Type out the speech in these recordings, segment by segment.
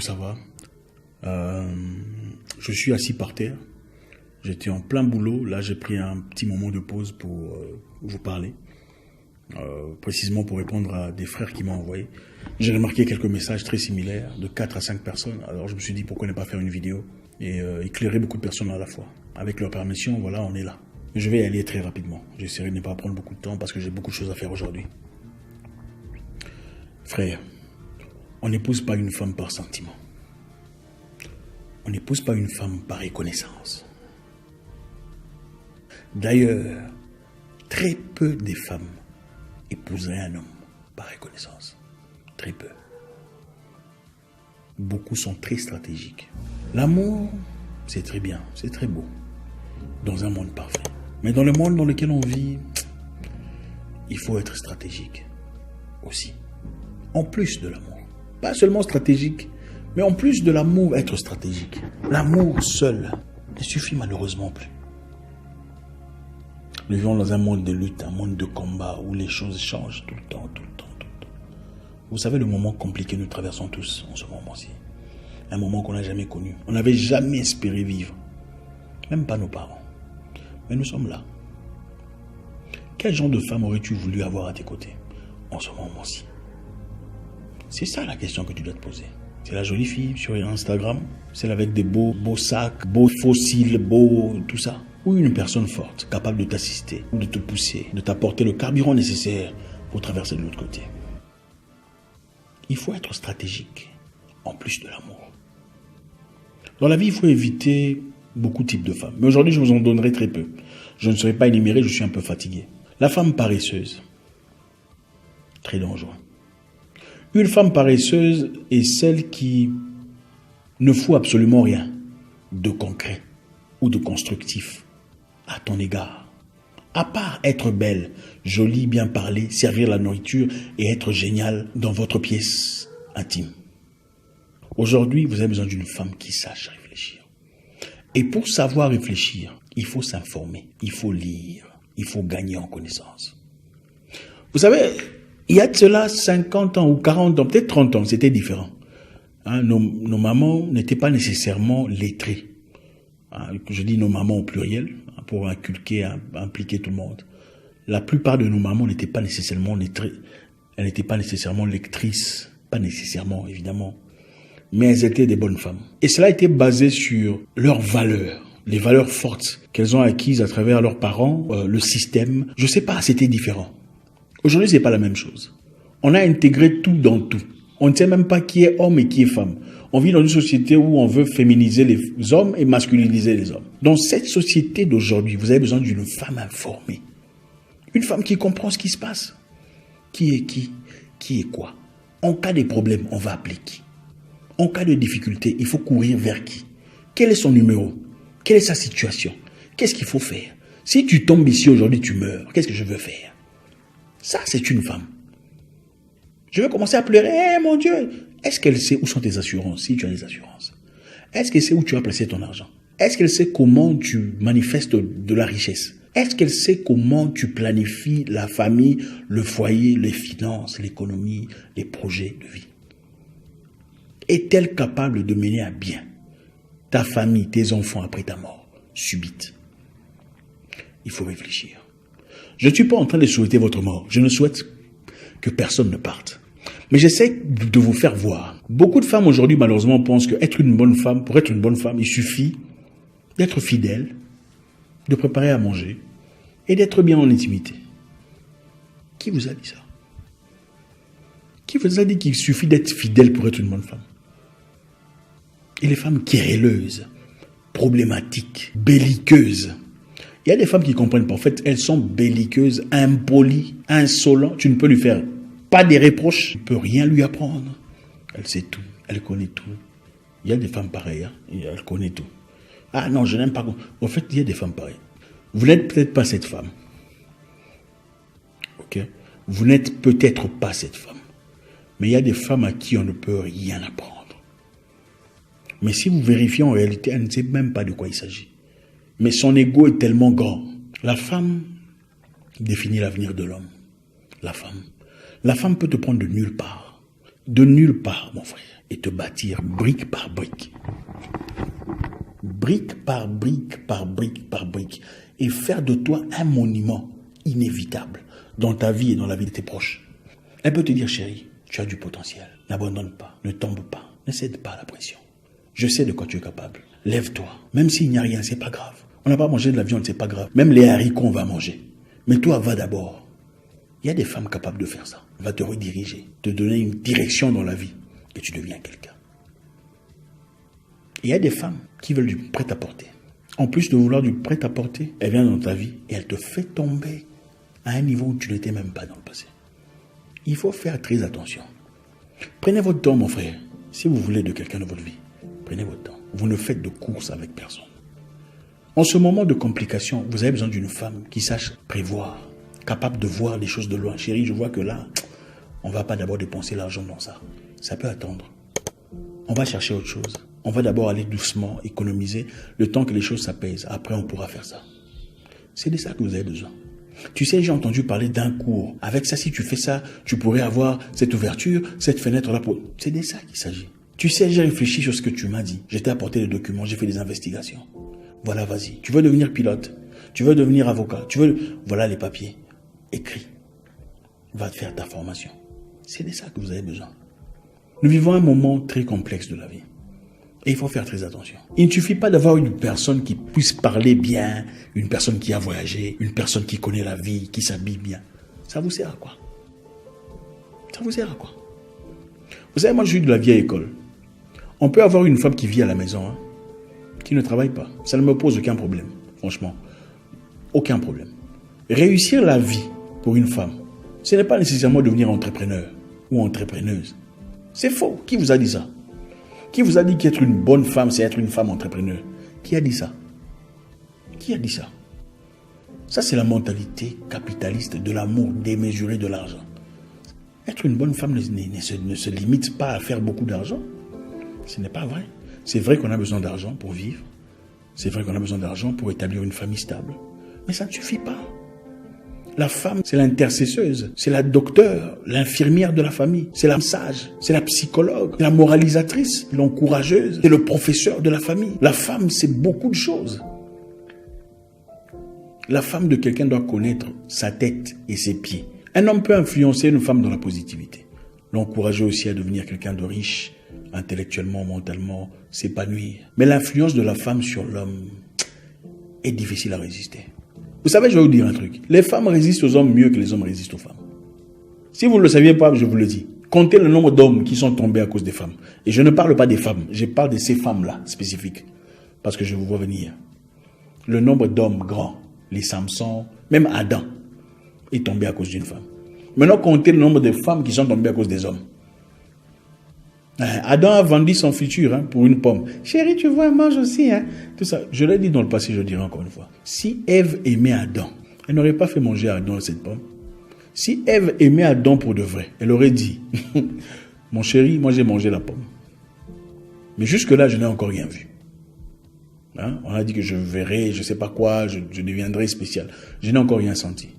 Ça va. Je suis assis par terre. J'étais en plein boulot. Là, j'ai pris un petit moment de pause pour vous parler. Précisément pour répondre à des frères qui m'ont envoyé. J'ai remarqué quelques messages très similaires de 4 à 5 personnes. Alors, je me suis dit, pourquoi ne pas faire une vidéo et éclairer beaucoup de personnes à la fois. Avec leur permission, voilà, on est là. Je vais y aller très rapidement. J'essaierai de ne pas prendre beaucoup de temps parce que j'ai beaucoup de choses à faire aujourd'hui. Frère, on n'épouse pas une femme par sentiment. On n'épouse pas une femme par reconnaissance. D'ailleurs, très peu de femmes épouseraient un homme par reconnaissance. Très peu. Beaucoup sont très stratégiques. L'amour, c'est très bien, c'est très beau, dans un monde parfait. Mais dans le monde dans lequel on vit, il faut être stratégique aussi. En plus de l'amour. Pas seulement stratégique, mais en plus de l'amour, être stratégique. L'amour seul ne suffit malheureusement plus. Nous vivons dans un monde de lutte, un monde de combat où les choses changent tout le temps, tout le temps, tout le temps. Vous savez le moment compliqué que nous traversons tous en ce moment-ci. Un moment qu'on n'a jamais connu. On n'avait jamais espéré vivre. Même pas nos parents. Mais nous sommes là. Quel genre de femme aurais-tu voulu avoir à tes côtés en ce moment-ci? C'est ça la question que tu dois te poser. C'est la jolie fille sur Instagram, celle avec des beaux sacs, beaux fossiles, tout ça. Ou une personne forte, capable de t'assister, ou de te pousser, de t'apporter le carburant nécessaire pour traverser de l'autre côté. Il faut être stratégique, en plus de l'amour. Dans la vie, il faut éviter beaucoup de types de femmes. Mais aujourd'hui, je vous en donnerai très peu. Je ne serai pas énuméré, je suis un peu fatigué. La femme paresseuse, très dangereux. Une femme paresseuse est celle qui ne fout absolument rien de concret ou de constructif à ton égard. À part être belle, jolie, bien parler, servir la nourriture et être géniale dans votre pièce intime. Aujourd'hui, vous avez besoin d'une femme qui sache réfléchir. Et pour savoir réfléchir, il faut s'informer, il faut lire, il faut gagner en connaissance. Vous savez, il y a de cela 50 ans ou 40 ans, peut-être 30 ans, c'était différent. Nos mamans n'étaient pas nécessairement lettrées. Je dis nos mamans au pluriel, pour impliquer tout le monde. La plupart de nos mamans n'étaient pas nécessairement lettrées. Elles n'étaient pas nécessairement lectrices. Pas nécessairement, évidemment. Mais elles étaient des bonnes femmes. Et cela était basé sur leurs valeurs. Les valeurs fortes qu'elles ont acquises à travers leurs parents, le système. Je sais pas, c'était différent. Aujourd'hui, c'est pas la même chose. On a intégré tout dans tout. On ne sait même pas qui est homme et qui est femme. On vit dans une société où on veut féminiser les hommes et masculiniser les hommes. Dans cette société d'aujourd'hui, vous avez besoin d'une femme informée. Une femme qui comprend ce qui se passe. Qui est qui? Qui est quoi? En cas de problème, on va appeler qui? En cas de difficulté, il faut courir vers qui? Quel est son numéro? Quelle est sa situation? Qu'est-ce qu'il faut faire? Si tu tombes ici aujourd'hui, tu meurs. Qu'est-ce que je veux faire? Ça, c'est une femme. Je vais commencer à pleurer. Eh, mon Dieu! Est-ce qu'elle sait où sont tes assurances, si tu as des assurances? Est-ce qu'elle sait où tu as placé ton argent? Est-ce qu'elle sait comment tu manifestes de la richesse? Est-ce qu'elle sait comment tu planifies la famille, le foyer, les finances, l'économie, les projets de vie? Est-elle capable de mener à bien ta famille, tes enfants après ta mort subite? Il faut réfléchir. Je ne suis pas en train de souhaiter votre mort. Je ne souhaite que personne ne parte. Mais j'essaie de vous faire voir. Beaucoup de femmes aujourd'hui, malheureusement, pensent qu'être une bonne femme, pour être une bonne femme, il suffit d'être fidèle, de préparer à manger et d'être bien en intimité. Qui vous a dit ça? Qui vous a dit qu'il suffit d'être fidèle pour être une bonne femme? Et les femmes querelleuses, problématiques, belliqueuses. Il y a des femmes qui comprennent pas. En fait, elles sont belliqueuses, impolies, insolentes. Tu ne peux lui faire pas des reproches. Tu ne peux rien lui apprendre. Elle sait tout. Elle connaît tout. Il y a des femmes pareilles. Elle connaît tout. Ah non, je n'aime pas. En fait, il y a des femmes pareilles. Vous n'êtes peut-être pas cette femme. Ok? Vous n'êtes peut-être pas cette femme. Mais il y a des femmes à qui on ne peut rien apprendre. Mais si vous vérifiez en réalité, elle ne sait même pas de quoi il s'agit. Mais son ego est tellement grand. La femme définit l'avenir de l'homme. La femme. La femme peut te prendre de nulle part. De nulle part, mon frère. et te bâtir brique par brique. Brique par brique, par brique, par brique. Et faire de toi un monument inévitable dans ta vie et dans la vie de tes proches. Elle peut te dire, chérie, tu as du potentiel. N'abandonne pas, ne tombe pas, ne cède pas à la pression. Je sais de quoi tu es capable. Lève-toi. Même s'il n'y a rien, c'est pas grave. On n'a pas mangé de la viande, c'est pas grave. Même les haricots, on va manger. Mais toi, va d'abord. Il y a des femmes capables de faire ça. On va te rediriger, te donner une direction dans la vie. Et tu deviens quelqu'un. Il y a des femmes qui veulent du prêt-à-porter. En plus de vouloir du prêt-à-porter, elle vient dans ta vie et elle te fait tomber à un niveau où tu n'étais même pas dans le passé. Il faut faire très attention. Prenez votre temps, mon frère. Si vous voulez de quelqu'un dans votre vie, prenez votre temps. Vous ne faites de course avec personne. En ce moment de complication, vous avez besoin d'une femme qui sache prévoir, capable de voir les choses de loin. Chérie, je vois que là, on ne va pas d'abord dépenser l'argent dans ça. Ça peut attendre. On va chercher autre chose. On va d'abord aller doucement, économiser, le temps que les choses s'apaisent. Après, on pourra faire ça. C'est de ça que vous avez besoin. Tu sais, j'ai entendu parler d'un cours. Avec ça, si tu fais ça, tu pourrais avoir cette ouverture, cette fenêtre-là. C'est de ça qu'il s'agit. Tu sais, j'ai réfléchi sur ce que tu m'as dit. J'ai apporté les documents, j'ai fait des investigations. Voilà, vas-y. Tu veux devenir pilote. Tu veux devenir avocat. Voilà les papiers. Écris. Va te faire ta formation. C'est de ça que vous avez besoin. Nous vivons un moment très complexe de la vie. Et il faut faire très attention. Il ne suffit pas d'avoir une personne qui puisse parler bien, une personne qui a voyagé, une personne qui connaît la vie, qui s'habille bien. Ça vous sert à quoi? Ça vous sert à quoi? Vous savez, moi, je suis de la vieille école. On peut avoir une femme qui vit à la maison, qui ne travaille pas. Ça ne me pose aucun problème, franchement. Aucun problème. Réussir la vie pour une femme, ce n'est pas nécessairement devenir entrepreneur ou entrepreneuse. C'est faux. Qui vous a dit ça? Qui vous a dit qu'être une bonne femme, c'est être une femme entrepreneur? Qui a dit ça? Qui a dit ça? Ça, c'est la mentalité capitaliste de l'amour démesuré de l'argent. Être une bonne femme ne se limite pas à faire beaucoup d'argent. Ce n'est pas vrai. C'est vrai qu'on a besoin d'argent pour vivre. C'est vrai qu'on a besoin d'argent pour établir une famille stable. Mais ça ne suffit pas. La femme, c'est l'intercesseuse, c'est la docteure, l'infirmière de la famille, c'est la sage, c'est la psychologue, la moralisatrice, l'encourageuse, c'est le professeur de la famille. La femme, c'est beaucoup de choses. La femme de quelqu'un doit connaître sa tête et ses pieds. Un homme peut influencer une femme dans la positivité, l'encourager aussi à devenir quelqu'un de riche, intellectuellement, mentalement, s'épanouir. Mais l'influence de la femme sur l'homme est difficile à résister. Vous savez, je vais vous dire un truc. Les femmes résistent aux hommes mieux que les hommes résistent aux femmes. Si vous ne le saviez pas, je vous le dis. Comptez le nombre d'hommes qui sont tombés à cause des femmes. Et je ne parle pas des femmes, je parle de ces femmes-là, spécifiques. Parce que je vous vois venir. Le nombre d'hommes grands, les Samson, même Adam, est tombé à cause d'une femme. Maintenant, comptez le nombre de femmes qui sont tombées à cause des hommes. Adam a vendu son futur pour une pomme. Chérie, tu vois, mange aussi. Tout ça. Je l'ai dit dans le passé, je le dirai encore une fois. Si Ève aimait Adam, elle n'aurait pas fait manger à Adam cette pomme. Si Ève aimait Adam pour de vrai, elle aurait dit, mon chéri, moi j'ai mangé la pomme. Mais jusque-là, je n'ai encore rien vu. On a dit que je verrai, je ne sais pas quoi, je deviendrai spécial. Je n'ai encore rien senti.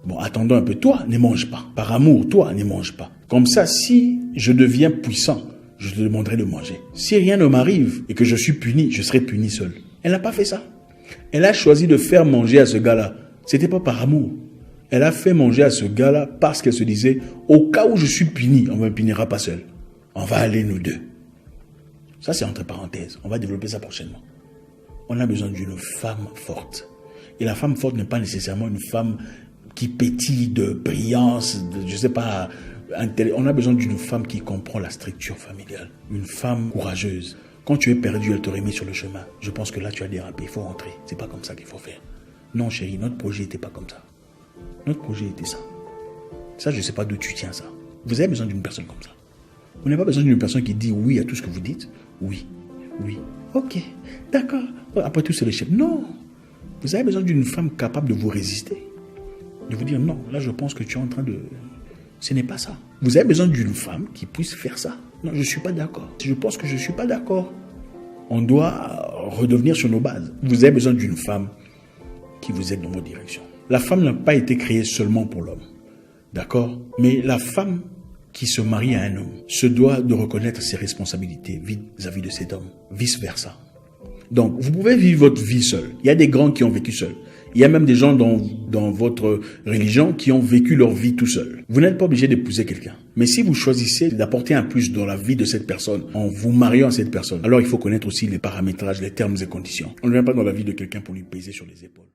Bon, attendons un peu. Toi, ne mange pas. Par amour, toi, ne mange pas. Comme ça, si je deviens puissant, je te demanderai de manger. Si rien ne m'arrive et que je suis puni, je serai puni seul. Elle n'a pas fait ça. Elle a choisi de faire manger à ce gars-là. C'était pas par amour. Elle a fait manger à ce gars-là parce qu'elle se disait, au cas où je suis puni, on ne me punira pas seul. On va aller nous deux. Ça, c'est entre parenthèses. On va développer ça prochainement. On a besoin d'une femme forte. Et la femme forte n'est pas nécessairement une femme qui pétille de brillance, de, je sais pas, on a besoin d'une femme qui comprend la structure familiale. Une femme courageuse. Quand tu es perdu, elle te remet sur le chemin. Je pense que là, tu as dérapé. Il faut rentrer. C'est pas comme ça qu'il faut faire. Non, chérie, notre projet n'était pas comme ça. Notre projet était ça. Ça, je ne sais pas d'où tu tiens ça. Vous avez besoin d'une personne comme ça. Vous n'avez pas besoin d'une personne qui dit oui à tout ce que vous dites. Oui, oui. Ok, d'accord. Après tout, c'est le chef. Non. Vous avez besoin d'une femme capable de vous résister. De vous dire non, là, je pense que tu es en train de... Ce n'est pas ça. Vous avez besoin d'une femme qui puisse faire ça. Non, je ne suis pas d'accord. Je pense que je ne suis pas d'accord. On doit redevenir sur nos bases. Vous avez besoin d'une femme qui vous aide dans vos directions. La femme n'a pas été créée seulement pour l'homme. D'accord? Mais la femme qui se marie à un homme se doit de reconnaître ses responsabilités vis-à-vis de cet homme, vice-versa. Donc, vous pouvez vivre votre vie seul. Il y a des grands qui ont vécu seuls. Il y a même des gens dans votre religion qui ont vécu leur vie tout seuls. Vous n'êtes pas obligé d'épouser quelqu'un. Mais si vous choisissez d'apporter un plus dans la vie de cette personne en vous mariant à cette personne, alors il faut connaître aussi les paramétrages, les termes et conditions. On ne vient pas dans la vie de quelqu'un pour lui peser sur les épaules.